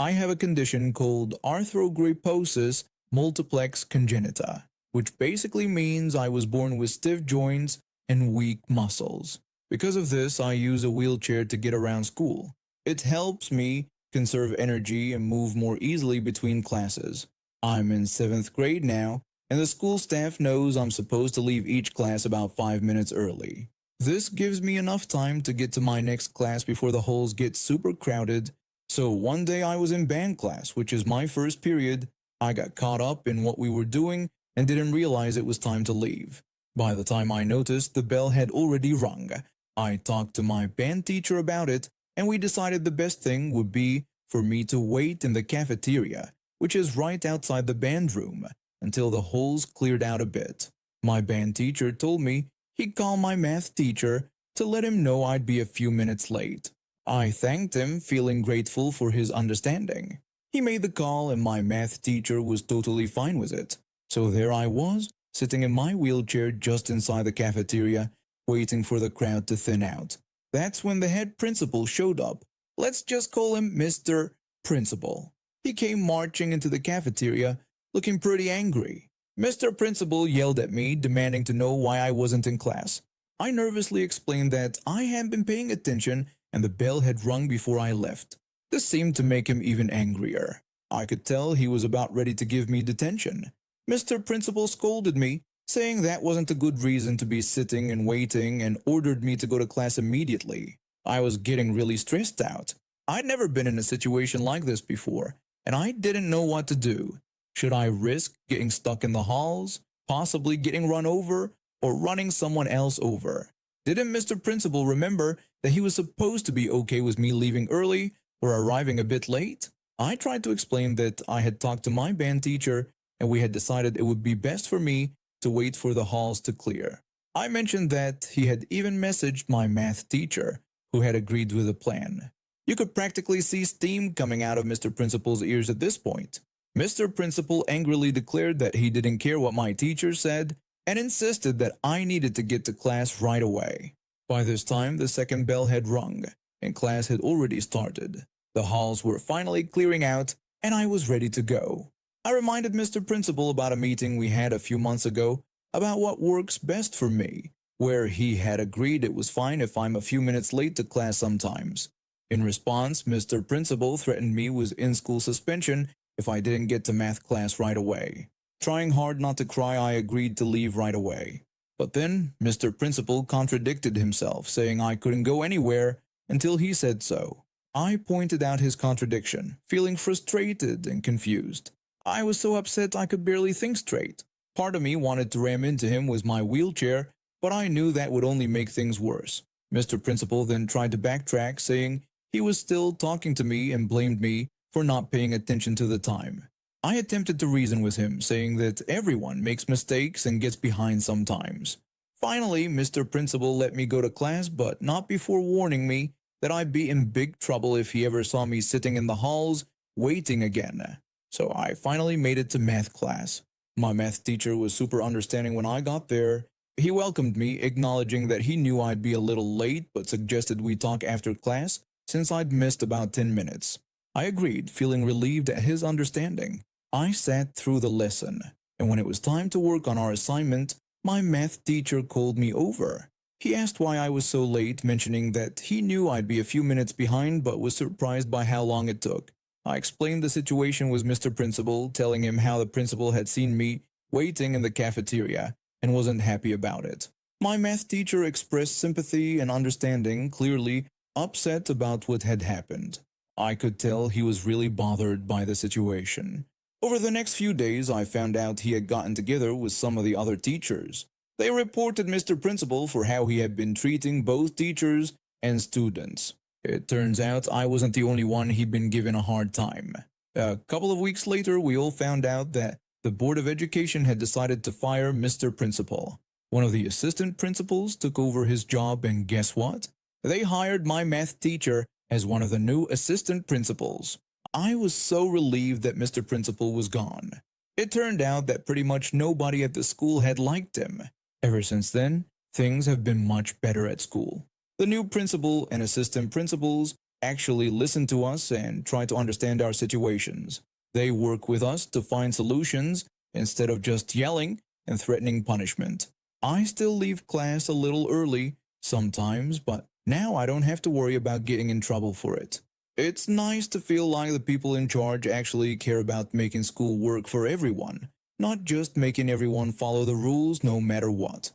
I have a condition called arthrogryposis multiplex congenita, which basically means I was born with stiff joints and weak muscles. Because of this, I use a wheelchair to get around school. It helps me conserve energy and move more easily between classes. I'm in 7th grade now, and the school staff knows I'm supposed to leave each class about 5 minutes early. This gives me enough time to get to my next class before the halls get super crowded. So one day I was in band class, which is my first period. I got caught up in what we were doing and didn't realize it was time to leave. By the time I noticed, the bell had already rung. I talked to my band teacher about it, and we decided the best thing would be for me to wait in the cafeteria, which is right outside the band room, until the halls cleared out a bit. My band teacher told me he'd call my math teacher to let him know I'd be a few minutes late. I thanked him, feeling grateful for his understanding. He made the call and my math teacher was totally fine with it. So there I was, sitting in my wheelchair just inside the cafeteria, waiting for the crowd to thin out. That's when the head principal showed up. Let's just call him Mr. Principal. He came marching into the cafeteria, looking pretty angry. Mr. Principal yelled at me, demanding to know why I wasn't in class. I nervously explained that I hadn't been paying attention and the bell had rung before I left. This seemed to make him even angrier. I could tell he was about ready to give me detention. Mr. Principal scolded me, saying that wasn't a good reason to be sitting and waiting, and ordered me to go to class immediately. I was getting really stressed out. I'd never been in a situation like this before, and I didn't know what to do. Should I risk getting stuck in the halls, possibly getting run over, or running someone else over? Didn't Mr. Principal remember that he was supposed to be okay with me leaving early or arriving a bit late? I tried to explain that I had talked to my band teacher and we had decided it would be best for me to wait for the halls to clear. I mentioned that he had even messaged my math teacher, who had agreed with the plan. You could practically see steam coming out of Mr. Principal's ears at this point. Mr. Principal angrily declared that he didn't care what my teacher said and insisted that I needed to get to class right away. By this time, the second bell had rung, and class had already started. The halls were finally clearing out, and I was ready to go. I reminded Mr. Principal about a meeting we had a few months ago about what works best for me, where he had agreed it was fine if I'm a few minutes late to class sometimes. In response, Mr. Principal threatened me with in-school suspension if I didn't get to math class right away. Trying hard not to cry, I agreed to leave right away. But then Mr. Principal contradicted himself, saying I couldn't go anywhere until he said so. I pointed out his contradiction, feeling frustrated and confused. I was so upset I could barely think straight. Part of me wanted to ram into him with my wheelchair, but I knew that would only make things worse. Mr. Principal then tried to backtrack, saying he was still talking to me and blamed me for not paying attention to the time. I attempted to reason with him, saying that everyone makes mistakes and gets behind sometimes. Finally, Mr. Principal let me go to class, but not before warning me that I'd be in big trouble if he ever saw me sitting in the halls waiting again. So I finally made it to math class. My math teacher was super understanding when I got there. He welcomed me, acknowledging that he knew I'd be a little late but suggested we talk after class since I'd missed about 10 minutes. I agreed, feeling relieved at his understanding. I sat through the lesson, and when it was time to work on our assignment, my math teacher called me over. He asked why I was so late, mentioning that he knew I'd be a few minutes behind but was surprised by how long it took. I explained the situation with Mr. Principal, telling him how the principal had seen me waiting in the cafeteria and wasn't happy about it. My math teacher expressed sympathy and understanding, clearly upset about what had happened. I could tell he was really bothered by the situation. Over the next few days, I found out he had gotten together with some of the other teachers. They reported Mr. Principal for how he had been treating both teachers and students. It turns out I wasn't the only one he'd been given a hard time. A couple of weeks later, we all found out that the Board of Education had decided to fire Mr. Principal. One of the assistant principals took over his job, and guess what? They hired my math teacher as one of the new assistant principals. I was so relieved that Mr. Principal was gone. It turned out that pretty much nobody at the school had liked him. Ever since then, things have been much better at school. The new principal and assistant principals actually listen to us and try to understand our situations. They work with us to find solutions instead of just yelling and threatening punishment. I still leave class a little early sometimes, but now I don't have to worry about getting in trouble for it. It's nice to feel like the people in charge actually care about making school work for everyone, not just making everyone follow the rules no matter what.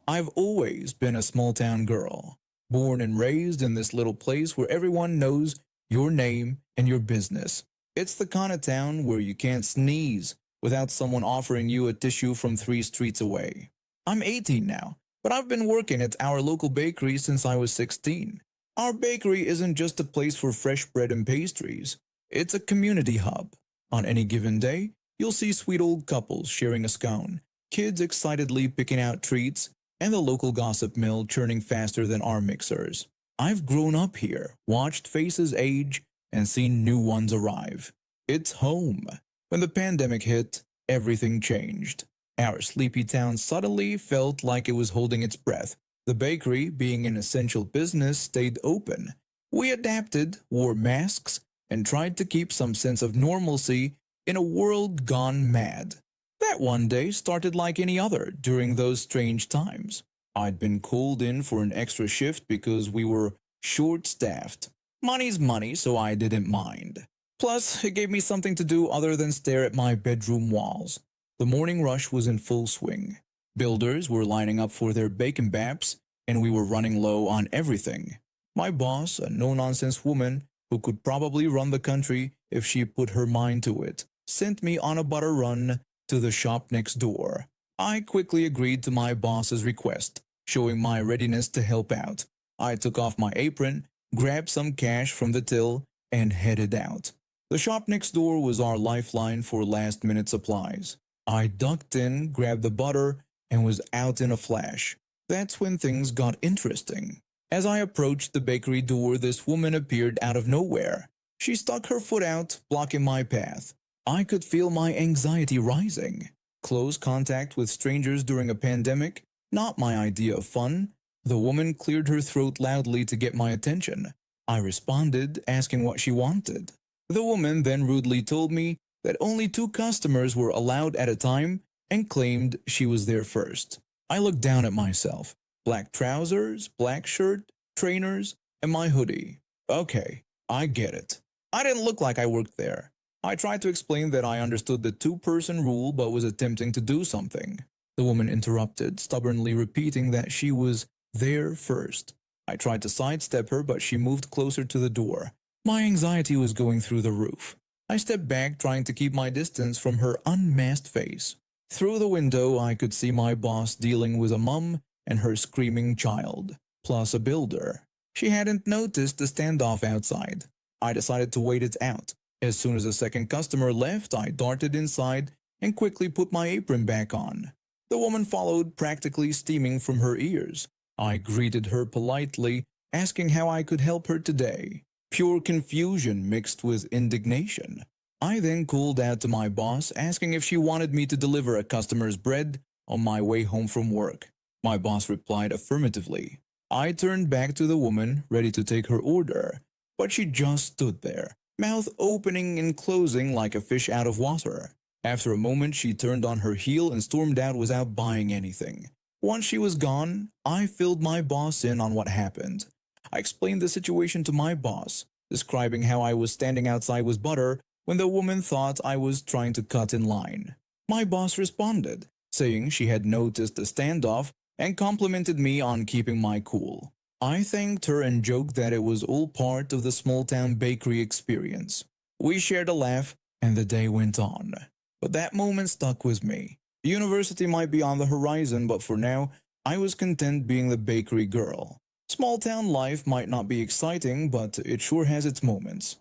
I've always been a small town girl, born and raised in this little place where everyone knows your name and your business. It's the kind of town where you can't sneeze without someone offering you a tissue from 3 streets away. I'm 18 now, but I've been working at our local bakery since I was 16. Our bakery isn't just a place for fresh bread and pastries, it's a community hub. On any given day, you'll see sweet old couples sharing a scone, kids excitedly picking out treats, and the local gossip mill churning faster than our mixers. I've grown up here, watched faces age, and seen new ones arrive. It's home. When the pandemic hit, everything changed. Our sleepy town suddenly felt like it was holding its breath. The bakery, being an essential business, stayed open. We adapted, wore masks, and tried to keep some sense of normalcy in a world gone mad. That one day started like any other during those strange times. I'd been called in for an extra shift because we were short-staffed. Money's money, so I didn't mind. Plus, it gave me something to do other than stare at my bedroom walls. The morning rush was in full swing. Builders were lining up for their bacon baps, and we were running low on everything. My boss, a no-nonsense woman who could probably run the country if she put her mind to it, sent me on a butter run to the shop next door. I quickly agreed to my boss's request, showing my readiness to help out. I took off my apron, grabbed some cash from the till, and headed out. The shop next door was our lifeline for last-minute supplies. I ducked in, grabbed the butter, and was out in a flash. That's when things got interesting. As I approached the bakery door, this woman appeared out of nowhere. She stuck her foot out, blocking my path. I could feel my anxiety rising. Close contact with strangers during a pandemic? Not my idea of fun. The woman cleared her throat loudly to get my attention. I responded, asking what she wanted. The woman then rudely told me that only 2 customers were allowed at a time and claimed she was there first. I looked down at myself. Black trousers, black shirt, trainers, and my hoodie. Okay, I get it. I didn't look like I worked there. I tried to explain that I understood the 2-person rule but was attempting to do something. The woman interrupted, stubbornly repeating that she was there first. I tried to sidestep her, but she moved closer to the door. My anxiety was going through the roof. I stepped back, trying to keep my distance from her unmasked face. Through the window, I could see my boss dealing with a mum and her screaming child, plus a builder. She hadn't noticed the standoff outside. I decided to wait it out. As soon as the second customer left, I darted inside and quickly put my apron back on. The woman followed, practically steaming from her ears. I greeted her politely, asking how I could help her today. Pure confusion mixed with indignation. I then called out to my boss, asking if she wanted me to deliver a customer's bread on my way home from work. My boss replied affirmatively. I turned back to the woman, ready to take her order, but she just stood there, mouth opening and closing like a fish out of water. After a moment, she turned on her heel and stormed out without buying anything. Once she was gone, I filled my boss in on what happened. I explained the situation to my boss, describing how I was standing outside with butter when the woman thought I was trying to cut in line. My boss responded, saying she had noticed the standoff and complimented me on keeping my cool. I thanked her and joked that it was all part of the small-town bakery experience. We shared a laugh, and the day went on. But that moment stuck with me. University might be on the horizon, but for now, I was content being the bakery girl. Small-town life might not be exciting, but it sure has its moments.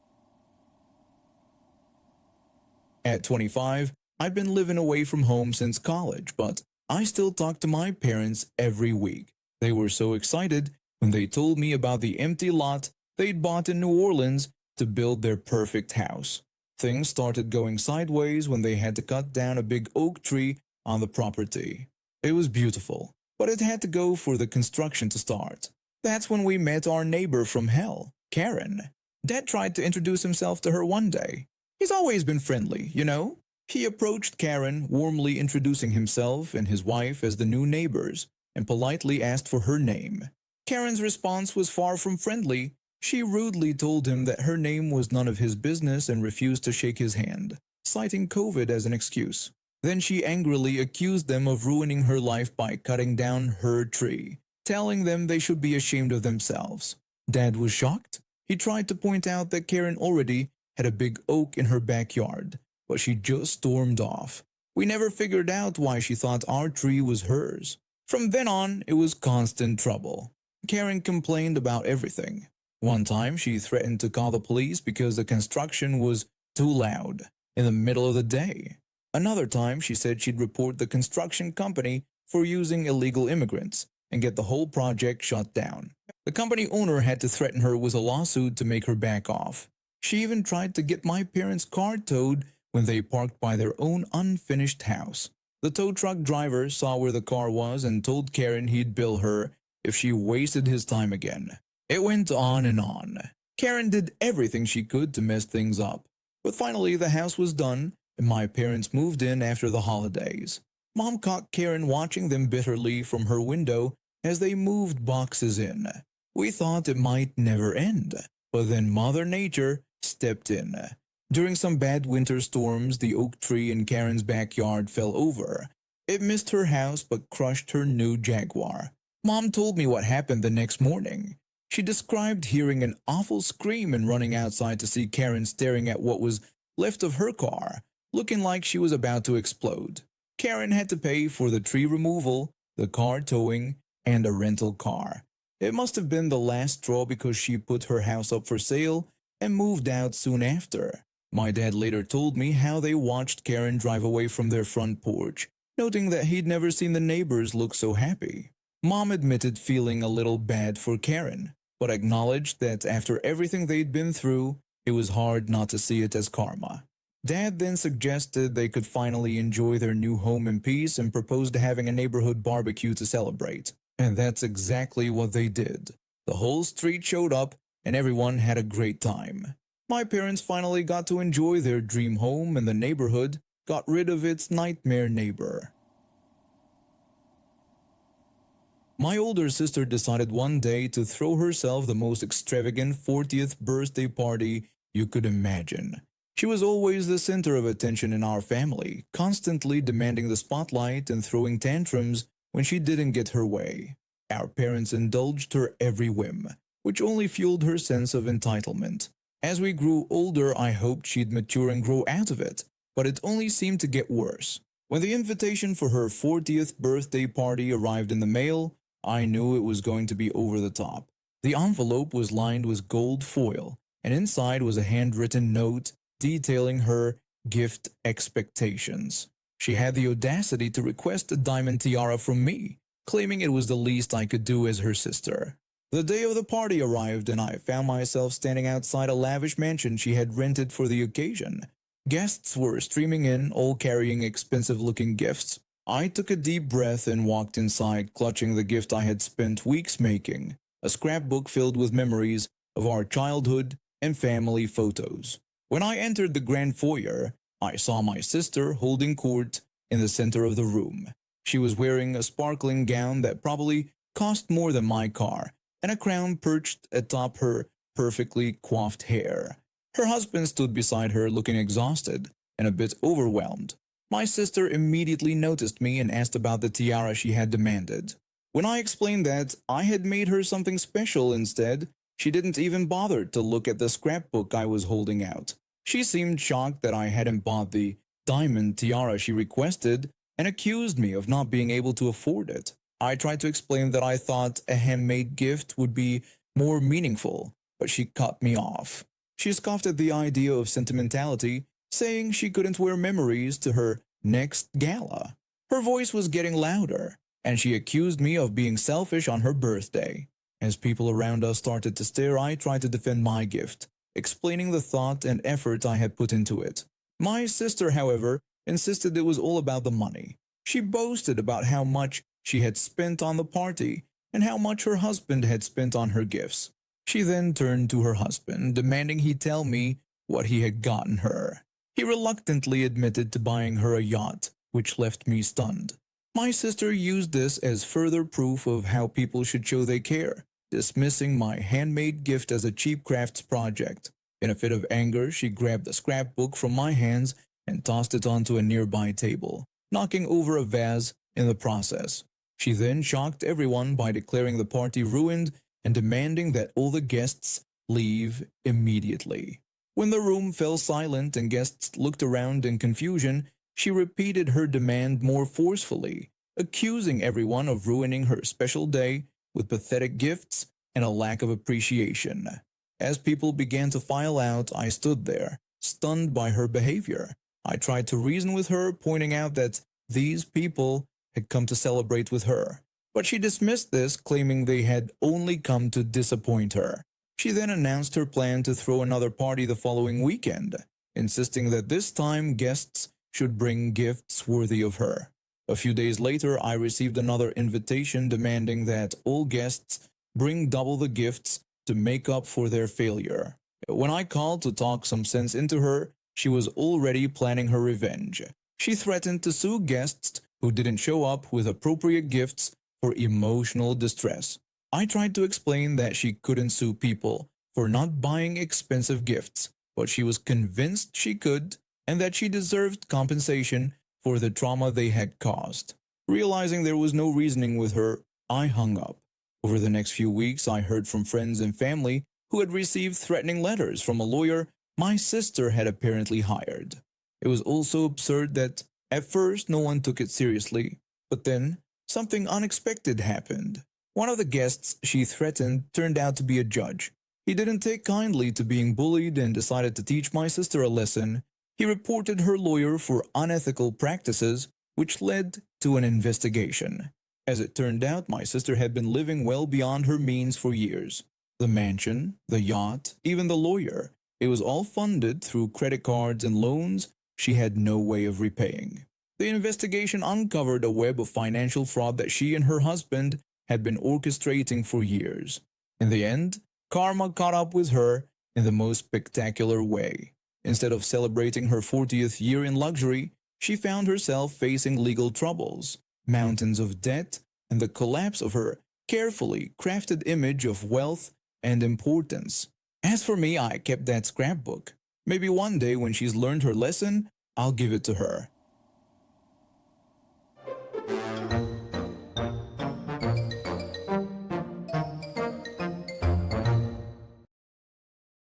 At 25, I'd been living away from home since college, but I still talk to my parents every week. They were so excited when they told me about the empty lot they'd bought in New Orleans to build their perfect house. Things started going sideways when they had to cut down a big oak tree on the property. It was beautiful, but it had to go for the construction to start. That's when we met our neighbor from hell, Karen. Dad tried to introduce himself to her one day. He's always been friendly, you know? He approached Karen, warmly introducing himself and his wife as the new neighbors, and politely asked for her name. Karen's response was far from friendly. She rudely told him that her name was none of his business and refused to shake his hand, citing COVID as an excuse. Then she angrily accused them of ruining her life by cutting down her tree, telling them they should be ashamed of themselves. Dad was shocked. He tried to point out that Karen already had a big oak in her backyard, but she just stormed off. We never figured out why she thought our tree was hers. From then on, it was constant trouble. Karen complained about everything. One time, she threatened to call the police because the construction was too loud in the middle of the day. Another time, she said she'd report the construction company for using illegal immigrants and get the whole project shut down. The company owner had to threaten her with a lawsuit to make her back off. She even tried to get my parents' car towed when they parked by their own unfinished house. The tow truck driver saw where the car was and told Karen he'd bill her if she wasted his time again. It went on and on. Karen did everything she could to mess things up. But finally the house was done and my parents moved in after the holidays. Mom caught Karen watching them bitterly from her window as they moved boxes in. We thought it might never end, but then Mother Nature stepped in. During some bad winter storms, the oak tree in Karen's backyard fell over. It missed her house but crushed her new Jaguar. Mom told me what happened the next morning. She described hearing an awful scream and running outside to see Karen staring at what was left of her car, looking like she was about to explode. Karen had to pay for the tree removal, the car towing, and a rental car. It must have been the last straw because she put her house up for sale and moved out soon after. My dad later told me how they watched Karen drive away from their front porch, noting that he'd never seen the neighbors look so happy. Mom admitted feeling a little bad for Karen, but acknowledged that after everything they'd been through, it was hard not to see it as karma. Dad then suggested they could finally enjoy their new home in peace and proposed having a neighborhood barbecue to celebrate. And that's exactly what they did. The whole street showed up and everyone had a great time. My parents finally got to enjoy their dream home and the neighborhood got rid of its nightmare neighbor. My older sister decided one day to throw herself the most extravagant 40th birthday party you could imagine. She was always the center of attention in our family, constantly demanding the spotlight and throwing tantrums when she didn't get her way. Our parents indulged her every whim, which only fueled her sense of entitlement. As we grew older, I hoped she'd mature and grow out of it, but it only seemed to get worse. When the invitation for her 40th birthday party arrived in the mail, I knew it was going to be over the top. The envelope was lined with gold foil, and inside was a handwritten note detailing her gift expectations. She had the audacity to request a diamond tiara from me, claiming it was the least I could do as her sister. The day of the party arrived and I found myself standing outside a lavish mansion she had rented for the occasion. Guests were streaming in, all carrying expensive-looking gifts. I took a deep breath and walked inside, clutching the gift I had spent weeks making, a scrapbook filled with memories of our childhood and family photos. When I entered the grand foyer, I saw my sister holding court in the center of the room. She was wearing a sparkling gown that probably cost more than my car, and a crown perched atop her perfectly coiffed hair. Her husband stood beside her looking exhausted and a bit overwhelmed. My sister immediately noticed me and asked about the tiara she had demanded. When I explained that I had made her something special instead, she didn't even bother to look at the scrapbook I was holding out. She seemed shocked that I hadn't bought the diamond tiara she requested and accused me of not being able to afford it. I tried to explain that I thought a handmade gift would be more meaningful, but she cut me off. She scoffed at the idea of sentimentality, saying she couldn't wear memories to her next gala. Her voice was getting louder, and she accused me of being selfish on her birthday. As people around us started to stare, I tried to defend my gift, explaining the thought and effort I had put into it. My sister, however, insisted it was all about the money. She boasted about how much she had spent on the party and how much her husband had spent on her gifts. She then turned to her husband, demanding he tell me what he had gotten her. He reluctantly admitted to buying her a yacht, which left me stunned. My sister used this as further proof of how people should show they care, dismissing my handmade gift as a cheap crafts project. In a fit of anger, she grabbed the scrapbook from my hands and tossed it onto a nearby table, knocking over a vase in the process. She then shocked everyone by declaring the party ruined and demanding that all the guests leave immediately. When the room fell silent and guests looked around in confusion, she repeated her demand more forcefully, accusing everyone of ruining her special day with pathetic gifts and a lack of appreciation. As people began to file out, I stood there, stunned by her behavior. I tried to reason with her, pointing out that these people had come to celebrate with her. But she dismissed this, claiming they had only come to disappoint her. She then announced her plan to throw another party the following weekend, insisting that this time guests should bring gifts worthy of her. A few days later, I received another invitation demanding that all guests bring double the gifts to make up for their failure. When I called to talk some sense into her, she was already planning her revenge. She threatened to sue guests who didn't show up with appropriate gifts for emotional distress. I tried to explain that she couldn't sue people for not buying expensive gifts, but she was convinced she could and that she deserved compensation for the trauma they had caused. Realizing there was no reasoning with her, I hung up. Over the next few weeks, I heard from friends and family who had received threatening letters from a lawyer my sister had apparently hired. It was also absurd that at first no one took it seriously, but then something unexpected happened. One of the guests she threatened turned out to be a judge. He didn't take kindly to being bullied and decided to teach my sister a lesson. He reported her lawyer for unethical practices, which led to an investigation. As it turned out, my sister had been living well beyond her means for years. The mansion, the yacht, even the lawyer, it was all funded through credit cards and loans she had no way of repaying. The investigation uncovered a web of financial fraud that she and her husband had been orchestrating for years. In the end, karma caught up with her in the most spectacular way. Instead of celebrating her 40th year in luxury, she found herself facing legal troubles, mountains of debt, and the collapse of her carefully crafted image of wealth and importance. As for me, I kept that scrapbook. Maybe one day when she's learned her lesson, I'll give it to her.